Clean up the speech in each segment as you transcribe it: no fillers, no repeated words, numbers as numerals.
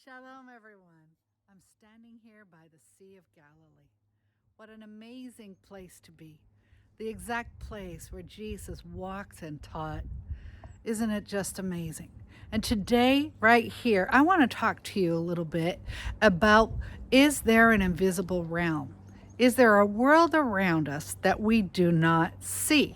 Shalom, everyone. I'm standing here by the Sea of Galilee. What an amazing place to be. The exact place where Jesus walked and taught. Isn't it just amazing? And today, right here, I want to talk to you a little bit about, is there an invisible realm? Is there a world around us that we do not see?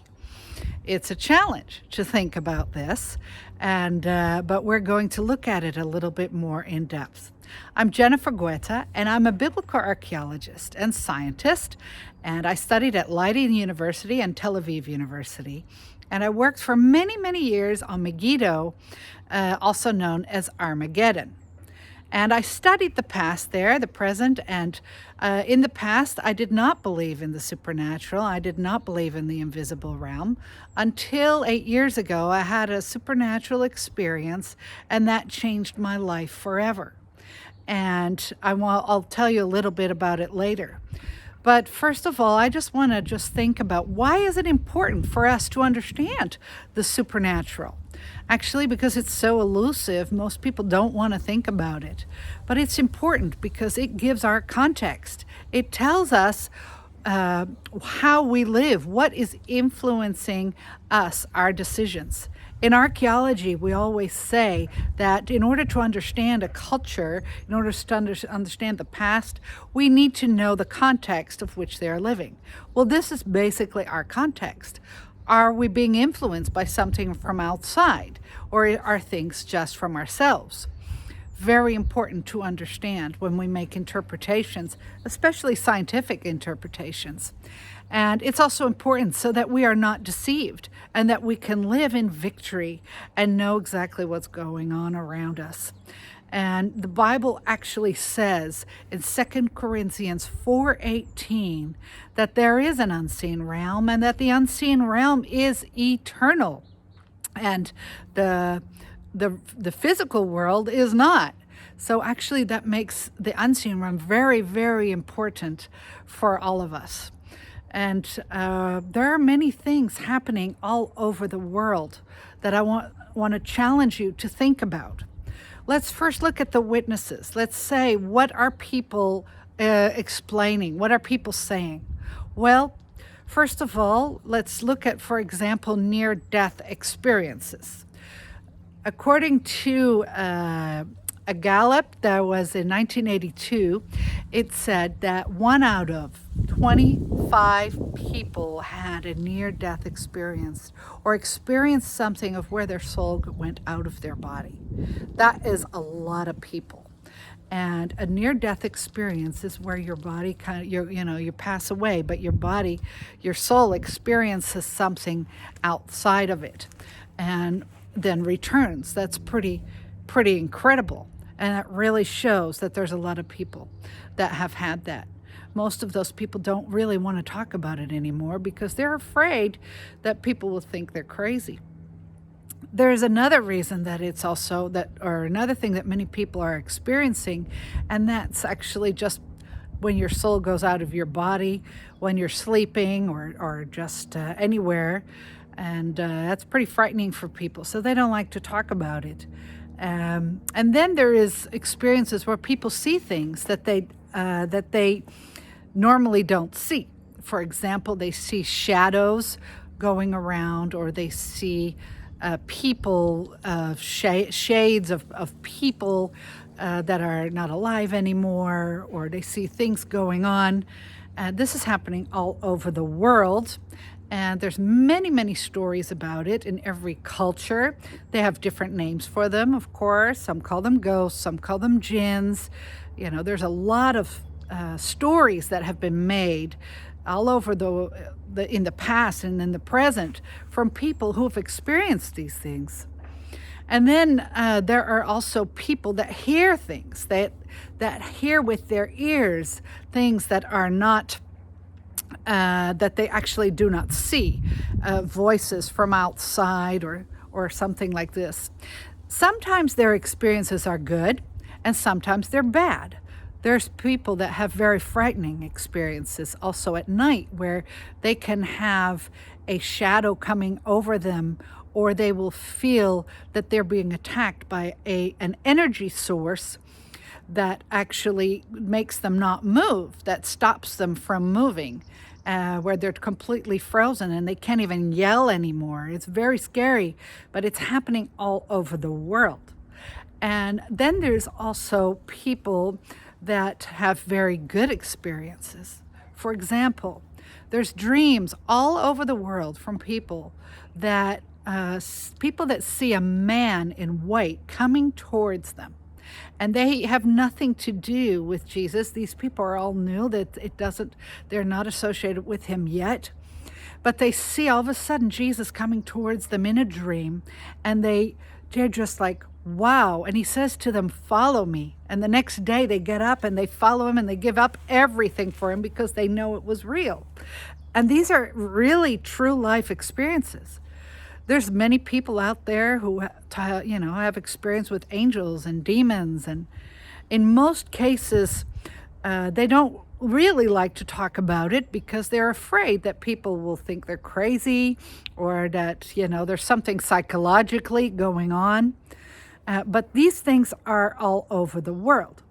It's a challenge to think about this, but we're going to look at it a little bit more in depth. I'm Jennifer Guetta, and I'm a biblical archaeologist and scientist, and I studied at Leiden University and Tel Aviv University, and I worked for many, many years on Megiddo, also known as Armageddon. And I studied the past there, the present, and in the past, I did not believe in the supernatural. I did not believe in the invisible realm until 8 years ago. I had a supernatural experience, and that changed my life forever. And I'll tell you a little bit about it later. But first of all, I just want to think about, why is it important for us to understand the supernatural? Actually, because it's so elusive, most people don't want to think about it. But it's important because it gives our context. It tells us how we live, what is influencing us, our decisions. In archaeology, we always say that in order to understand a culture, in order to understand the past, we need to know the context of which they are living. Well, this is basically our context. Are we being influenced by something from outside, or are things just from ourselves? Very important to understand when we make interpretations, especially scientific interpretations. And it's also important so that we are not deceived and that we can live in victory and know exactly what's going on around us. And the Bible actually says in 2 Corinthians 4:18 that there is an unseen realm and that the unseen realm is eternal. And the physical world is not. So actually that makes the unseen realm very, very important for all of us. And there are many things happening all over the world that I want to challenge you to think about. Let's first look at the witnesses. Let's say, what are people explaining? What are people saying? Well, first of all, let's look at, for example, near-death experiences. According to a Gallup that was in 1982, it said that 1 out of 25 people had a near-death experience or experienced something of where their soul went out of their body. That is a lot of people. And a near-death experience is where your body you pass away, but your body, your soul experiences something outside of it and then returns. That's pretty incredible. And it really shows that there's a lot of people that have had that. Most of those people don't really want to talk about it anymore because they're afraid that people will think they're crazy. There's another reason that it's also or another thing that many people are experiencing, and that's actually just when your soul goes out of your body, when you're sleeping or just anywhere. And that's pretty frightening for people, so they don't like to talk about it. And then there is experiences where people see things that they normally don't see. For example, they see shadows going around, or they see people, shades of people that are not alive anymore, or they see things going on. This is happening all over the world. And there's many, many stories about it in every culture. They have different names for them, of course. Some call them ghosts, some call them jinns. There's a lot of stories that have been made all over in the past and in the present from people who have experienced these things. And then there are also people that hear things, that hear with their ears things that are not that they actually do not see, voices from outside or something like this. Sometimes their experiences are good and sometimes they're bad. There's people that have very frightening experiences also at night, where they can have a shadow coming over them, or they will feel that they're being attacked by an energy source that actually makes them not move, that stops them from moving, where they're completely frozen and they can't even yell anymore. It's very scary, but it's happening all over the world. And then there's also people that have very good experiences. For example, there's dreams all over the world from people that see a man in white coming towards them. And they have nothing to do with Jesus. These people are all new, that they're not associated with him yet. But they see all of a sudden Jesus coming towards them in a dream, and they're just like, wow. And he says to them, follow me. And the next day they get up and they follow him and they give up everything for him because they know it was real. And these are really true life experiences. There's many people out there who, have experience with angels and demons. And in most cases, they don't really like to talk about it because they're afraid that people will think they're crazy, or that, there's something psychologically going on. But these things are all over the world.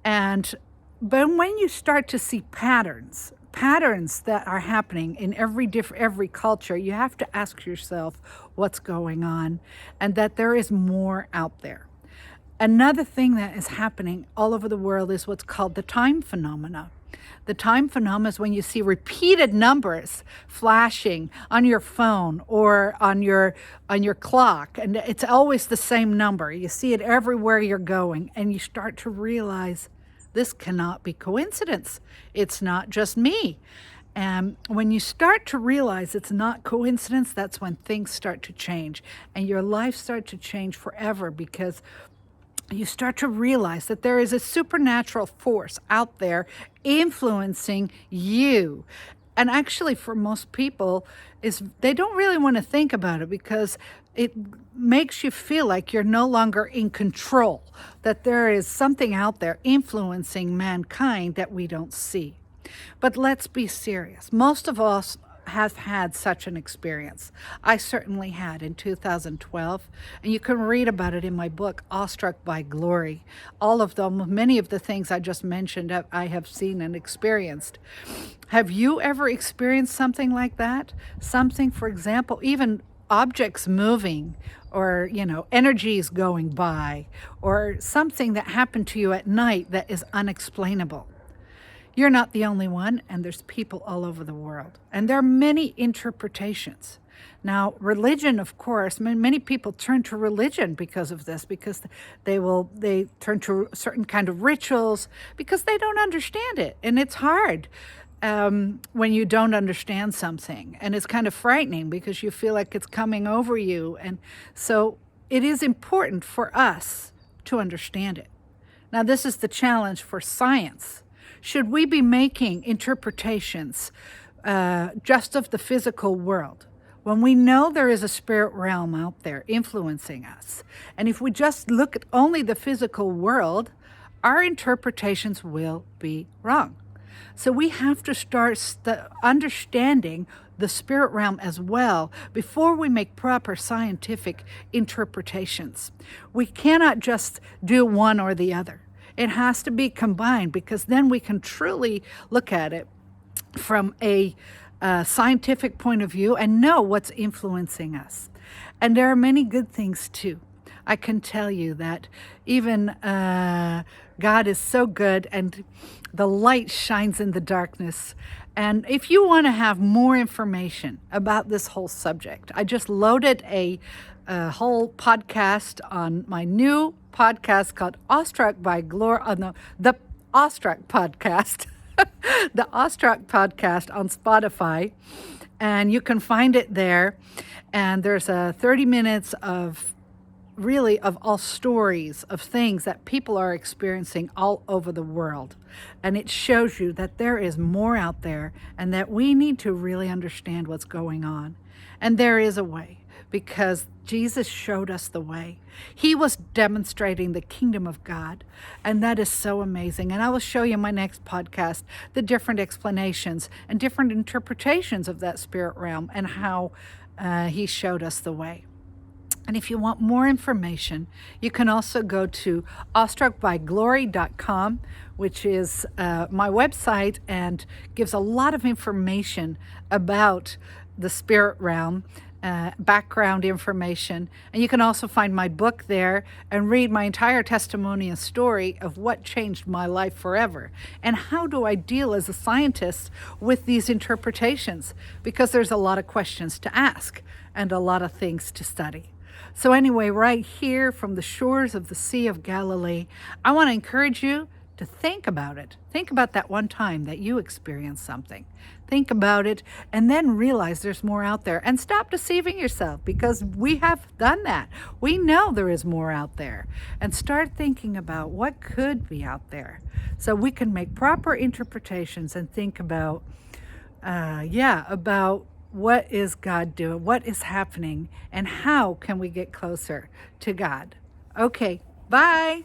But when you start to see patterns that are happening in every culture, you have to ask yourself what's going on, and that there is more out there. Another thing that is happening all over the world is what's called the time phenomena. The time phenomena is when you see repeated numbers flashing on your phone or on your clock, and it's always the same number. You see it everywhere you're going, and you start to realize this cannot be coincidence. It's not just me. And when you start to realize it's not coincidence, that's when things start to change, and your life starts to change forever, because you start to realize that there is a supernatural force out there influencing you. And actually, for most people, they don't really want to think about it, because it makes you feel like you're no longer in control, that there is something out there influencing mankind that we don't see. But let's be serious. Most of us have had such an experience. I certainly had in 2012, and you can read about it in my book, Awestruck by Glory. All of them, many of the things I just mentioned, I have seen and experienced. Have you ever experienced something like that? Something, for example, even objects moving, or, energies going by, or something that happened to you at night that is unexplainable. You're not the only one, and there's people all over the world. And there are many interpretations. Now, religion, of course, many people turn to religion because of this, because they turn to certain kind of rituals because they don't understand it. And it's hard when you don't understand something. And it's kind of frightening because you feel like it's coming over you. And so it is important for us to understand it. Now, this is the challenge for science. Should we be making interpretations just of the physical world when we know there is a spirit realm out there influencing us? And if we just look at only the physical world, our interpretations will be wrong. So we have to start understanding the spirit realm as well before we make proper scientific interpretations. We cannot just do one or the other. It has to be combined, because then we can truly look at it from a scientific point of view and know what's influencing us. And there are many good things too. I can tell you that even God is so good, and the light shines in the darkness. And if you want to have more information about this whole subject, I just loaded a whole podcast on my new podcast called Awestruck by Glory. The Awestruck podcast, the Awestruck podcast on Spotify, and you can find it there. And there's 30 minutes of all stories of things that people are experiencing all over the world. And it shows you that there is more out there, and that we need to really understand what's going on. And there is a way, because Jesus showed us the way. He was demonstrating the kingdom of God, and that is so amazing. And I will show you in my next podcast the different explanations and different interpretations of that spirit realm, and how he showed us the way. And if you want more information, you can also go to awestruckbyglory.com, which is my website and gives a lot of information about the spirit realm, background information. And you can also find my book there and read my entire testimony and story of what changed my life forever. And how do I deal as a scientist with these interpretations? Because there's a lot of questions to ask and a lot of things to study. So anyway, right here from the shores of the Sea of Galilee, I want to encourage you to think about it. Think about that one time that you experienced something. Think about it and then realize there's more out there. And stop deceiving yourself, because we have done that. We know there is more out there. And start thinking about what could be out there so we can make proper interpretations and think about, about what is God doing, what is happening, and how can we get closer to God. Okay, bye.